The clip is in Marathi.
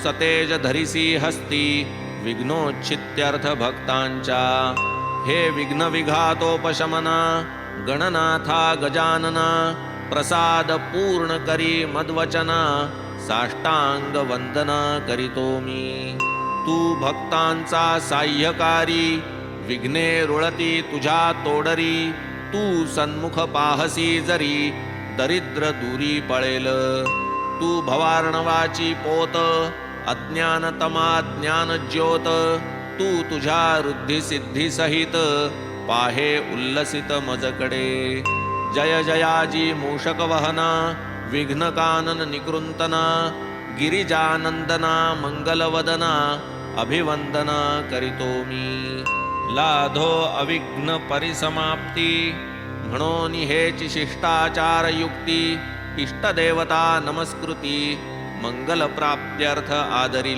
सतेज धरिसी हस्ती विघ्नोच्छित्यर्थ भक्तांच्या। हे विघ्न विघातोपशमना गणनाथा गजानना प्रसाद पूर्ण करी मद्वचना साष्टांग वंदना करीतो मी। तू भक्तांचा साह्यकारी विघ्ने रुळती तुझ्या तोडरी। तू सन्मुख पाहसी जरी दरिद्र दूरी पळेल। तू भवार्णवाची पोत अज्ञानतमा ज्ञान ज्योत। तू तुझ्या रुद्धी सिद्धी सहित पाहे उल्लसित मजकडे। जय जयाजी मूषक वहना विघ्न कानन निकृंतना गिरिजानंदना मंगलवदना अभिवंदना करीतो मी। लाधो अविघ्न परिसमाप्ती म्हणून हेची शिष्टाचार युक्ती। इष्टदेवता नमस्कृती मंगल प्राप्त्यर्थ आदरिली।